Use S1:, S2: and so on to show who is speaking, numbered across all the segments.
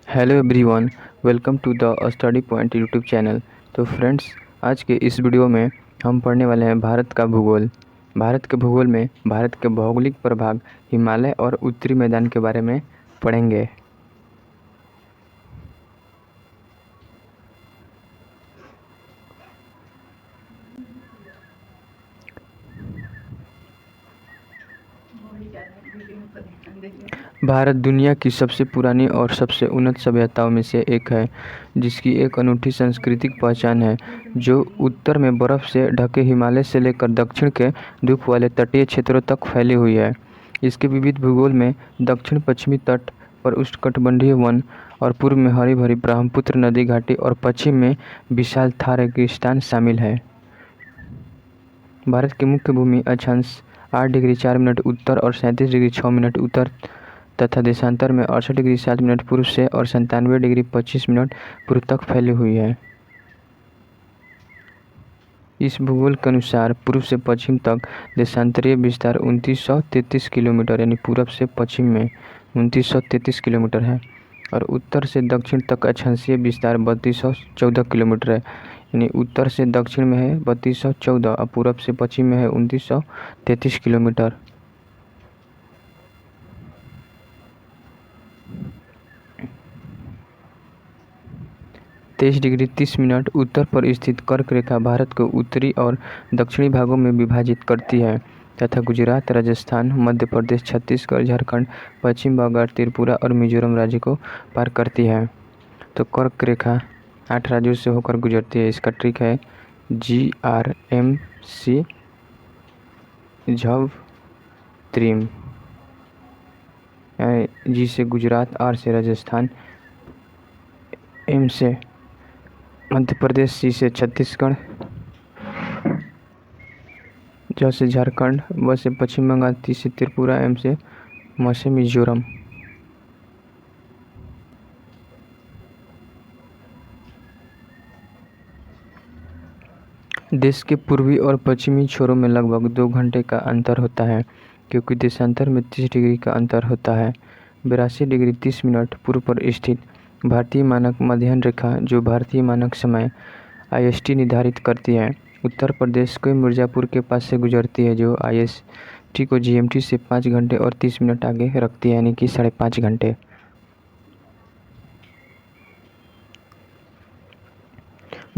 S1: Hello everyone, welcome to the study point YouTube channel. तो friends, आज के इस वीडियो में हम पढ़ने वाले हैं भारत का भूगोल। भारत के भूगोल में भारत के भौगोलिक प्रभाग, हिमालय और उत्तरी मैदान के बारे में पढ़ेंगे। भारत दुनिया की सबसे पुरानी और सबसे उन्नत सभ्यताओं में से एक है, जिसकी एक अनूठी सांस्कृतिक पहचान है, जो उत्तर में बर्फ़ से ढके हिमालय से लेकर दक्षिण के धूप वाले तटीय क्षेत्रों तक फैली हुई है। इसके विविध भूगोल में दक्षिण पश्चिमी तट पर उष्णकटिबंधीय वन और पूर्व में हरी भरी ब्रह्मपुत्र नदी घाटी और पश्चिम में विशाल थार रेगिस्तान शामिल है। भारत की मुख्य भूमि अक्षांश 8 डिग्री 4 मिनट उत्तर और 37 डिग्री 6 मिनट उत्तर तथा देशांतर में 68 डिग्री 7 मिनट पूर्व से और 97 डिग्री 25 मिनट पूर्व तक फैली हुई है। इस भूगोल के अनुसार पूर्व से पश्चिम तक देशांतरीय विस्तार 2933 किलोमीटर यानी पूरब से पश्चिम में 2933 किलोमीटर है और उत्तर से दक्षिण तक अक्षांशीय विस्तार 3214 किलोमीटर है। यानी उत्तर से दक्षिण में है 3214 और पूरब से पश्चिम में है 2933 किलोमीटर। तेईस डिग्री 30 मिनट उत्तर पर स्थित कर्क रेखा भारत को उत्तरी और दक्षिणी भागों में विभाजित करती है तथा गुजरात, राजस्थान, मध्य प्रदेश, छत्तीसगढ़, झारखंड, पश्चिम बंगाल, त्रिपुरा और मिजोरम राज्य को पार करती है। तो कर्क रेखा 8 राज्यों से होकर गुजरती है। इसका ट्रिक है GRMC झव त्रिम। जी से गुजरात, R से राजस्थान, M से मध्य प्रदेश, C से छत्तीसगढ़, ज से झारखंड, व से पश्चिम बंगाल, T से त्रिपुरा, M से म से मिजोरम। देश के पूर्वी और पश्चिमी छोरों में लगभग 2 घंटे का अंतर होता है, क्योंकि देशांतर में 30 डिग्री का अंतर होता है। 82 डिग्री 30 मिनट पूर्व पर स्थित भारतीय मानक मध्याह्न रेखा, जो भारतीय मानक समय IST निर्धारित करती है, उत्तर प्रदेश के मिर्ज़ापुर के पास से गुजरती है, जो IST को GMT से 5 घंटे और 30 मिनट आगे रखती है, यानी कि 5.5 घंटे।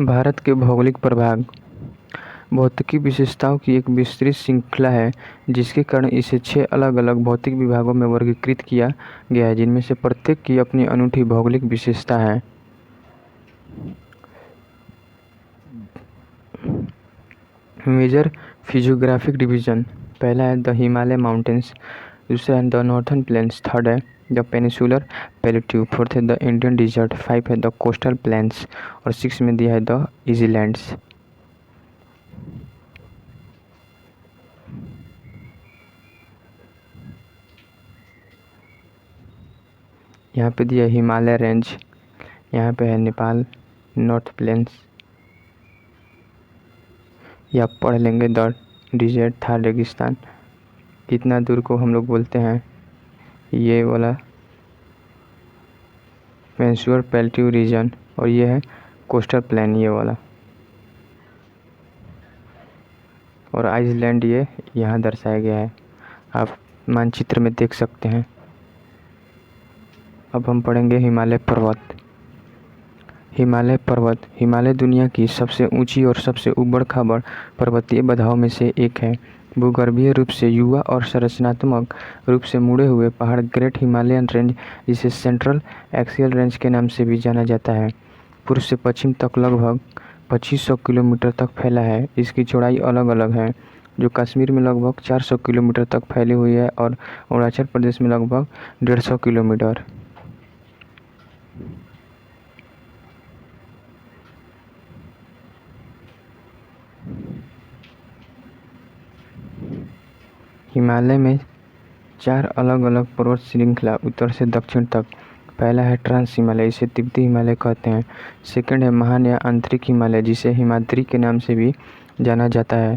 S1: भारत के भौगोलिक प्रभाग भौतिकी विशेषताओं की एक विस्तृत श्रृंखला है, जिसके कारण इसे 6 अलग अलग भौतिक विभागों में वर्गीकृत किया गया है, जिनमें से प्रत्येक की अपनी अनूठी भौगोलिक विशेषता है। मेजर फिजियोग्राफिक डिवीजन, पहला है द हिमालय माउंटेन्स, दूसरा है द नॉर्थर्न प्लेन्स, थर्ड है द पेनिसुलर प्लेट्यू, फोर्थ है द इंडियन डिजर्ट, 5 है द कोस्टल प्लेन्स और 6 में दिया है द इजीलैंड्स। यहाँ पे दिया हिमालय रेंज, यहाँ पे है नेपाल नॉर्थ प्लेन्स, या पढ़ लेंगे द डिजर्ट थार रेगिस्तान। कितना दूर को हम लोग बोलते हैं, ये वाला पेनिसुलर प्लेट्यू रीजन, और ये है कोस्टल प्लेन, ये वाला, और आइसलैंड ये यहाँ दर्शाया गया है, आप मानचित्र में देख सकते हैं। अब हम पढ़ेंगे हिमालय पर्वत। हिमालय पर्वत हिमालय दुनिया की सबसे ऊंची और सबसे ऊबड़-खाबड़ पर्वतीय बधाओं में से एक है। भूगर्भीय रूप से युवा और संरचनात्मक रूप से मुड़े हुए पहाड़ ग्रेट हिमालयन रेंज, जिसे सेंट्रल एक्सियल रेंज के नाम से भी जाना जाता है, पूर्व से पश्चिम तक लगभग 2500 किलोमीटर तक फैला है। इसकी चौड़ाई अलग अलग है, जो कश्मीर में लगभग 400 किलोमीटर तक फैली हुई है और अरुणाचल प्रदेश में लगभग 150 किलोमीटर। हिमालय में 4 अलग अलग पर्वत श्रृंखला उत्तर से दक्षिण तक। पहला है ट्रांस हिमालय, इसे तिब्बती हिमालय कहते हैं। सेकंड है महान या आंतरिक हिमालय, जिसे हिमाद्री के नाम से भी जाना जाता है।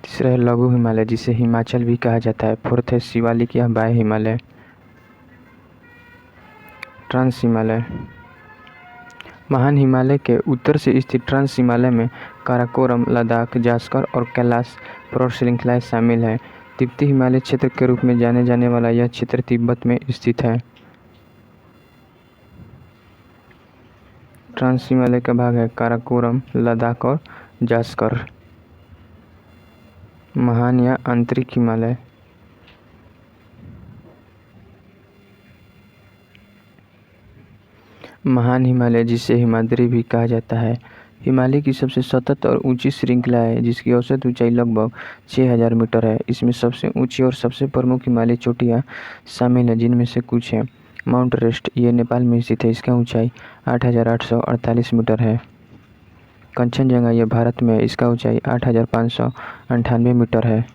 S1: तीसरा है लघु हिमालय, जिसे हिमाचल भी कहा जाता है। फोर्थ है शिवालिक या बाह्य हिमालय। ट्रांस हिमालय। महान हिमालय के उत्तर से स्थित ट्रांस हिमालय में काराकोरम, लद्दाख, जास्कर और कैलाश पर्वत श्रृंखलाएं शामिल हैं। तिब्बती हिमालय क्षेत्र के रूप में जाने जाने वाला यह क्षेत्र तिब्बत में स्थित है। ट्रांस हिमालय का भाग है काराकोरम, लद्दाख और जास्कर। महान या आंतरिक हिमालय। महान हिमालय, जिसे हिमाद्री भी कहा जाता है, हिमालय की सबसे सतत और ऊंची श्रृंखला है जिसकी औसत ऊंचाई लगभग 6000 मीटर है। इसमें सबसे ऊंची और सबसे प्रमुख हिमालयी चोटियां शामिल हैं, जिनमें से कुछ हैं। माउंट एवरेस्ट, ये नेपाल में स्थित है, इसका ऊंचाई 8848 मीटर है। कंचनजंगा, ये भारत में है, इसका ऊंचाई 8598 मीटर है।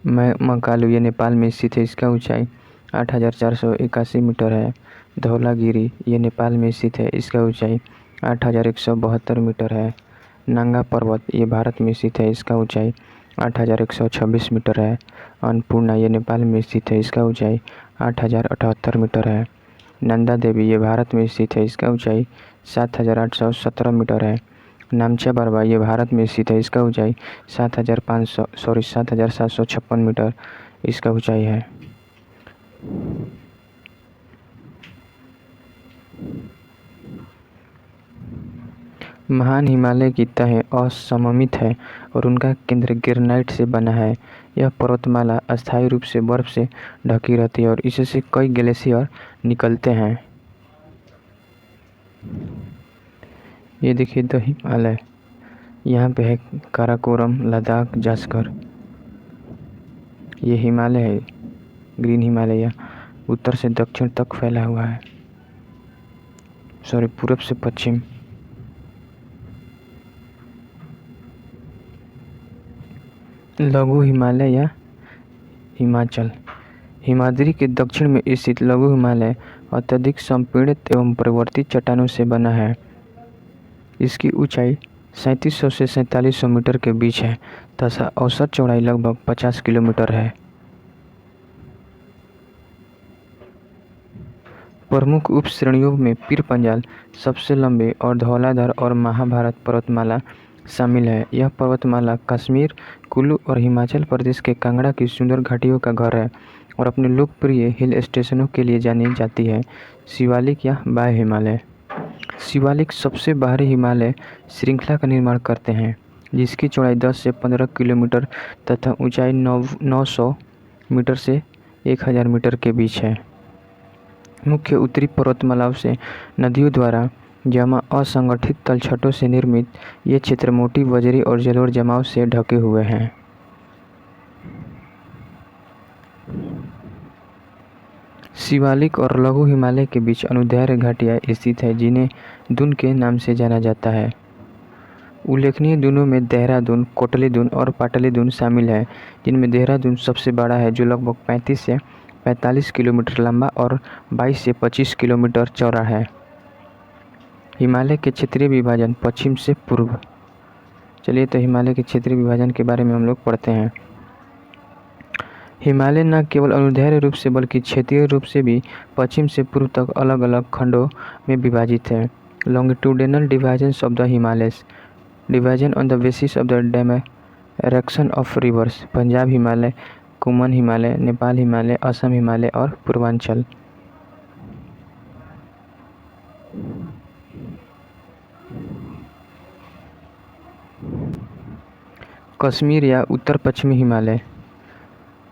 S1: महाकाल, ये नेपाल में स्थित है, इसका ऊंचाई 8481 मीटर है। धौलागिरी, ये नेपाल में स्थित है, इसका ऊंचाई 8172 मीटर है। नांगा पर्वत, ये भारत में स्थित है, इसका ऊंचाई 8126 मीटर है। अन्नपूर्णा, ये नेपाल में स्थित है, इसका ऊंचाई 8078 मीटर है। नंदा देवी, ये भारत में स्थित है, इसका ऊंचाई 7817 मीटर है। नामचा बरवा, ये भारत में स्थित है, इसका ऊंचाई 7756 मीटर इसका ऊंचाई है। महान हिमालय की तह असममित है और उनका केंद्र ग्रेनाइट से बना है। यह पर्वतमाला अस्थायी रूप से बर्फ से ढकी रहती है और इससे कई ग्लेशियर निकलते हैं। ये देखिए द हिमालय, यहाँ पे है काराकोरम, लद्दाख, जास्कर। ये हिमालय है, ग्रीन हिमालय, उत्तर से दक्षिण तक फैला हुआ है, पूरब से पश्चिम। लघु हिमालय या हिमाचल, हिमाद्री के दक्षिण में स्थित लघु हिमालय अत्यधिक संपीड़ित एवं परिवर्तित चट्टानों से बना है। इसकी ऊंचाई 3700 से 4700 मीटर के बीच है तथा औसत चौड़ाई लगभग 50 किलोमीटर है। प्रमुख उप श्रेणियों में पीर पंजाल सबसे लंबे और धौलाधर और महाभारत पर्वतमाला शामिल है। यह पर्वतमाला कश्मीर, कुल्लू और हिमाचल प्रदेश के कांगड़ा की सुंदर घाटियों का घर है और अपने लोकप्रिय हिल स्टेशनों के लिए जानी जाती है। शिवालिक या बाह्य हिमालय, शिवालिक सबसे बाहरी हिमालय श्रृंखला का निर्माण करते हैं जिसकी चौड़ाई 10 से 15 किलोमीटर तथा ऊंचाई 900 मीटर से 1000 मीटर के बीच है। मुख्य उत्तरी पर्वतमालाओं से नदियों द्वारा जमा असंगठित तलछटों से निर्मित ये क्षेत्र मोटी बजरी और जलोढ़ जमाव से ढके हुए हैं। शिवालिक और लघु हिमालय के बीच अनुदैर्घ्य घाटियाँ स्थित है जिन्हें दून के नाम से जाना जाता है। उल्लेखनीय दूनों में देहरादून, कोटलीदून और पाटलीदून शामिल है, जिनमें देहरादून सबसे बड़ा है जो लगभग 35 से 45 किलोमीटर लंबा और 22 से 25 किलोमीटर चौड़ा है। हिमालय के क्षेत्रीय विभाजन पश्चिम से पूर्व। चलिए तो हिमालय के क्षेत्रीय विभाजन के बारे में हम लोग पढ़ते हैं। हिमालय न केवल अनुदैर्घ्य रूप से बल्कि क्षेत्रीय रूप से भी पश्चिम से पूर्व तक अलग अलग खंडों में विभाजित है। Longitudinal division of the Himalayas, division on the basis of the direction of reverse. Punjab Himalaya, Koeman Himalaya, Nepal Himalaya, Assam Himalaya और पूर्वांचल। कश्मीर या उत्तर पश्चिमी हिमालय,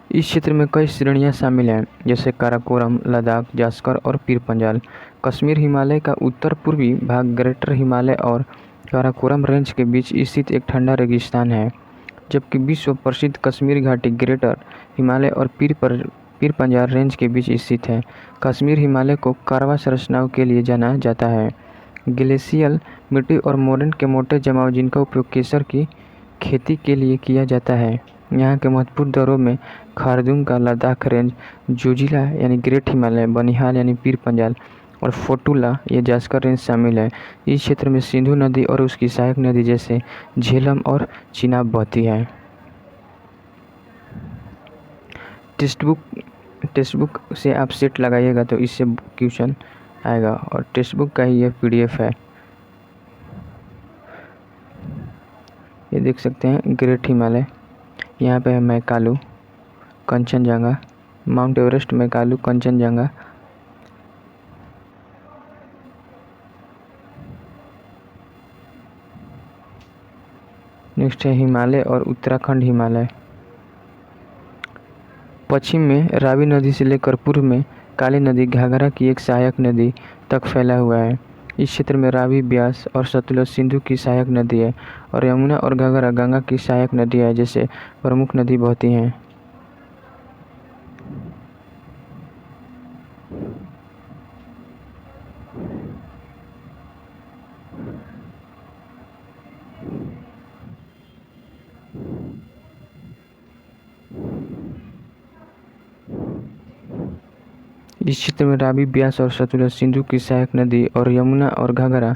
S1: इस क्षेत्र में कई श्रेणियां शामिल हैं जैसे काराकोरम, लद्दाख, जास्कर और पीर पंजाल। कश्मीर हिमालय का उत्तर पूर्वी भाग ग्रेटर हिमालय और काराकोरम रेंज के बीच स्थित एक ठंडा रेगिस्तान है, जबकि विश्व प्रसिद्ध कश्मीर घाटी ग्रेटर हिमालय और पीर पंजाल रेंज के बीच स्थित है। कश्मीर हिमालय को कार्बा संरचनाओं के लिए जाना जाता है। ग्लेशियल मिट्टी और मोरैन के मोटे जमाव जिनका उपयोग केसर की खेती के लिए किया जाता है। यहाँ के महत्वपूर्ण दर्रों में खारदुंग का लद्दाख रेंज, जोजिला यानी ग्रेट हिमालय, बनिहाल यानी पीर पंजाल और फोटुला ये जास्कर रेंज शामिल है। इस क्षेत्र में सिंधु नदी और उसकी सहायक नदी जैसे झेलम और चिनाब बहती है। टेक्स्ट बुक से आप सेट लगाइएगा तो इससे क्वेश्चन आएगा, और टेक्स्ट बुक का ही ये PDF है। ये देख सकते हैं ग्रेट हिमालय, यहाँ पे है Makalu, Kanchenjunga, Mount Everest, Makalu, Kanchenjunga. Next है हिमालय और उत्तराखंड हिमालय। पश्चिम में रावी नदी से लेकर पूर्व में काली नदी घाघरा की एक सहायक नदी तक फैला हुआ है। इस क्षेत्र में रावी, ब्यास और सतलुज सिंधु की सहायक नदी है, और यमुना और घाघरा गंगा की सहायक नदी है, जैसे प्रमुख नदी बहती हैं। इस क्षेत्र में रावी, ब्यास और सतलुज सिंधु की सहायक नदी और यमुना और घाघरा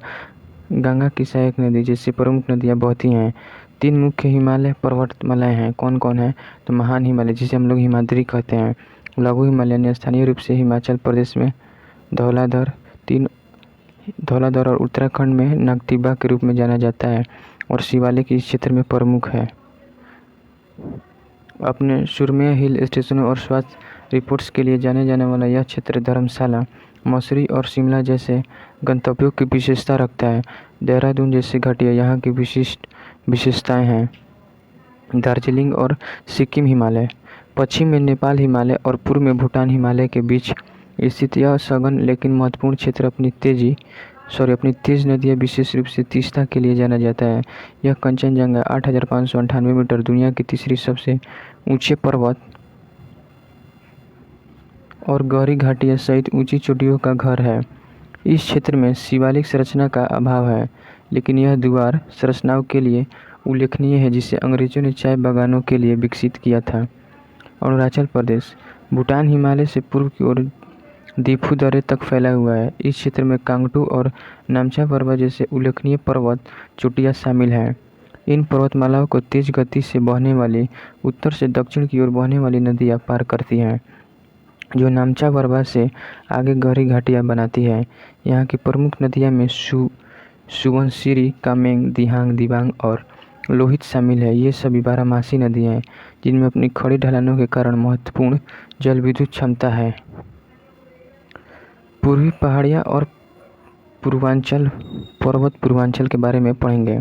S1: गंगा की सहायक नदी जैसी प्रमुख नदियाँ बहती हैं। 3 मुख्य हिमालय पर्वतमालाएं हैं। कौन कौन है? तो महान हिमालय, जिसे हम लोग हिमाद्री कहते हैं। लघु हिमालय स्थानीय रूप से हिमाचल प्रदेश में धौलाधर और उत्तराखंड में नागतिब्बा के रूप में जाना जाता है, और शिवालिक इस क्षेत्र में प्रमुख है। अपने सुरम्य हिल स्टेशनों और स्वास्थ्य रिपोर्ट्स के लिए जाने जाने वाला यह क्षेत्र धर्मशाला, मसूरी और शिमला जैसे गंतव्यों की विशेषता रखता है। देहरादून जैसी घाटियाँ यहाँ की विशेषताएं हैं। दार्जिलिंग और सिक्किम हिमालय। पश्चिम में नेपाल हिमालय और पूर्व में भूटान हिमालय के बीच स्थित यह सघन लेकिन महत्वपूर्ण क्षेत्र अपनी तेज नदियाँ, विशेष रूप से तीस्ता के लिए जाना जाता है। यह कंचनजंगा 8,598 मीटर, दुनिया की तीसरी सबसे ऊंचे पर्वत और गहरी घाटियाँ सहित ऊंची चोटियों का घर है। इस क्षेत्र में शिवालिक संरचना का अभाव है, लेकिन यह द्वार संरचनाओं के लिए उल्लेखनीय है, जिसे अंग्रेजों ने चाय बागानों के लिए विकसित किया था। अरुणाचल प्रदेश। भूटान हिमालय से पूर्व की ओर दीफू दर्रे तक फैला हुआ है। इस क्षेत्र में कांगटू और नामचा पर्वत जैसे उल्लेखनीय पर्वत चोटियाँ शामिल हैं। इन पर्वतमालाओं को तेज गति से बहने वाली, उत्तर से दक्षिण की ओर बहने वाली नदियाँ पार करती हैं, जो नामचा पर्वत से आगे गहरी घाटियाँ बनाती है। यहाँ की प्रमुख नदियाँ में सुबनसिरी, कामेंग, दिहांग, दिबांग और लोहित शामिल है। ये सभी बारहमासी नदियाँ हैं, जिनमें अपनी खड़ी ढलानों के कारण महत्वपूर्ण जल विद्युत क्षमता है। पूर्वी पहाड़ियाँ और पूर्वांचल के बारे में पढ़ेंगे।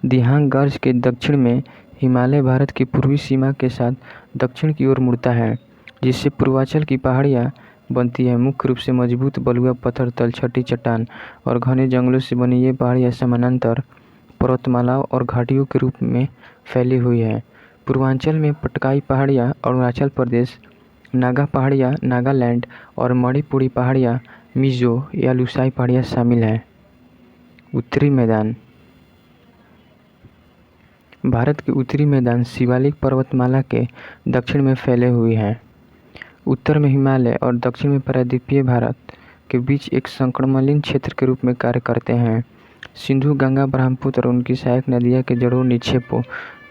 S1: दिहांग गर्ज के दक्षिण में हिमालय भारत की पूर्वी सीमा के साथ दक्षिण की ओर मुड़ता है, जिससे पूर्वांचल की पहाड़ियाँ बनती है। मुख्य रूप से मजबूत बलुआ पत्थर, तलछटी चट्टान और घने जंगलों से बनी ये पहाड़ियाँ समानांतर पर्वतमालाओं और घाटियों के रूप में फैली हुई है। पूर्वांचल में पटकाई पहाड़ियाँ, अरुणाचल प्रदेश, नागा पहाड़ियाँ, नागालैंड और मणिपुरी पहाड़ियाँ, मिजो या लुसाई पहाड़ियाँ शामिल हैं। उत्तरी मैदान। भारत के उत्तरी मैदान शिवालिक पर्वतमाला के दक्षिण में फैले हुए हैं। उत्तर में हिमालय और दक्षिण में प्रायद्वीपीय भारत के बीच एक संक्रमणीय क्षेत्र के रूप में कार्य करते हैं। सिंधु, गंगा, ब्रह्मपुत्र और उनकी सहायक नदियों के जड़ों निक्षेपों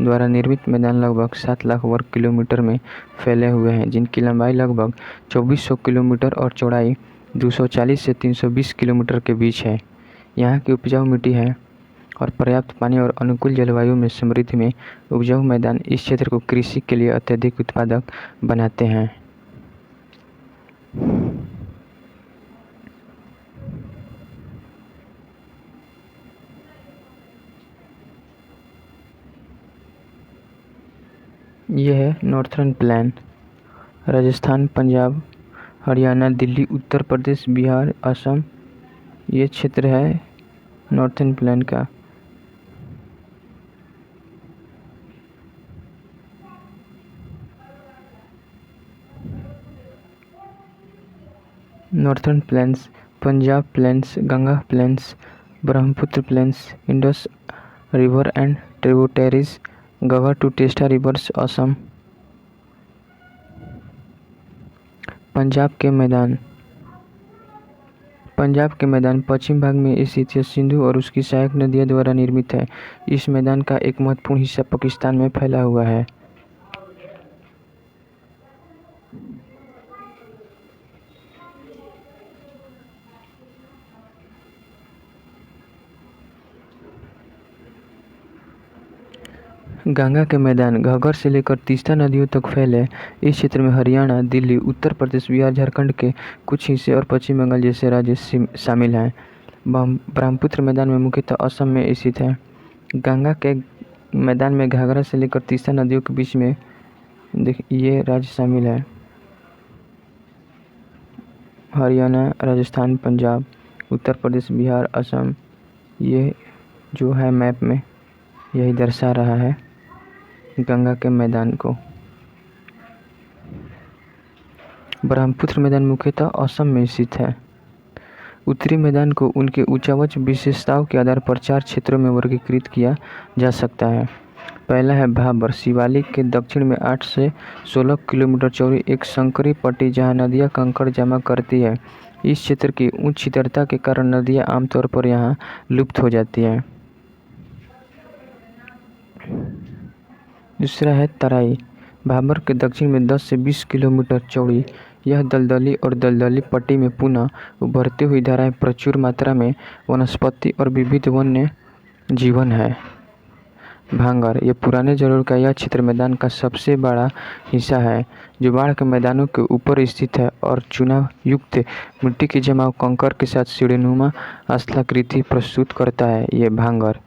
S1: द्वारा निर्मित मैदान लगभग 7 लाख वर्ग किलोमीटर में फैले हुए हैं, जिनकी लंबाई लगभग 2400 किलोमीटर और चौड़ाई 240 से 320 किलोमीटर के बीच है। यहाँ की उपजाऊ मिट्टी है और पर्याप्त पानी और अनुकूल जलवायु में समृद्ध में उपजाऊ मैदान इस क्षेत्र को कृषि के लिए अत्यधिक उत्पादक बनाते हैं। यह है नॉर्थर्न प्लेन। राजस्थान, पंजाब, हरियाणा, दिल्ली, उत्तर प्रदेश, बिहार, असम, ये क्षेत्र है नॉर्थर्न प्लेन का। Northern plains, Punjab plains, Ganga plains, Brahmaputra plains, Indus river and tributaries, Ganga to Teesta rivers, Assam. Punjab के मैदान पश्चिम भाग में स्थित है। सिंधु और उसकी सहायक नदियों द्वारा निर्मित है। इस मैदान का एक महत्वपूर्ण हिस्सा पाकिस्तान में फैला हुआ है। गंगा के मैदान घग्गर से लेकर तीस्ता नदियों तक फैले इस क्षेत्र में हरियाणा, दिल्ली, उत्तर प्रदेश, बिहार, झारखंड के कुछ हिस्से और पश्चिम बंगाल जैसे राज्य शामिल हैं। ब्रह्मपुत्र मैदान में मुख्यतः असम में स्थित है। गंगा के मैदान में घाघरा से लेकर तीस्ता नदियों के बीच में ये राज्य शामिल है: हरियाणा, राजस्थान, पंजाब, उत्तर प्रदेश, बिहार, असम। ये जो है मैप में यही दर्शा रहा है गंगा के मैदान को। ब्रह्मपुत्र मैदान मुख्यतः असम में स्थित है। उत्तरी मैदान को उनके उच्चावच विशेषताओं के आधार पर 4 क्षेत्रों में वर्गीकृत किया जा सकता है। पहला है भाबर, शिवालिक के दक्षिण में 8 से 16 किलोमीटर चौड़ी एक संकरी पट्टी जहां नदियां कंकड़ जमा करती है। इस क्षेत्र की उच्च शीतलता के कारण नदियां आमतौर पर यहां लुप्त हो जाती हैं। दूसरा है तराई, भाबर के दक्षिण में 10 से 20 किलोमीटर चौड़ी यह दलदली और दलदली पट्टी में पुनः उभरती हुई धाराएं प्रचुर मात्रा में वनस्पति और विविध वन्य जीवन है। भांगर, ये पुराने जलोढ़ का यह क्षेत्र मैदान का सबसे बड़ा हिस्सा है जो बाढ़ के मैदानों के ऊपर स्थित है और चूना युक्त मिट्टी के जमाव कंकर के साथ सीढ़ीनुमा स्थलाकृति प्रस्तुत करता है। ये भांगर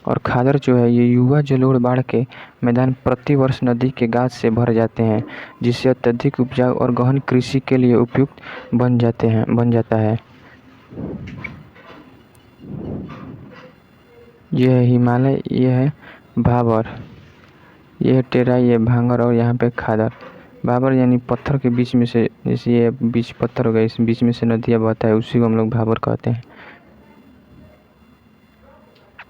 S1: और खादर जो है ये युवा जलोढ़ बाढ़ के मैदान प्रतिवर्ष नदी के गाद से भर जाते हैं जिससे अत्यधिक उपजाऊ और गहन कृषि के लिए उपयुक्त बन जाता है। यह है हिमालय, यह है भाबर, यह है टेराई, ये भांगर और यहाँ पे खादर। भाबर यानी पत्थर के बीच में से, जैसे ये बीच पत्थर हो गया, इस बीच में से नदियाँ बहता है, उसी को हम लोग भाबर कहते हैं।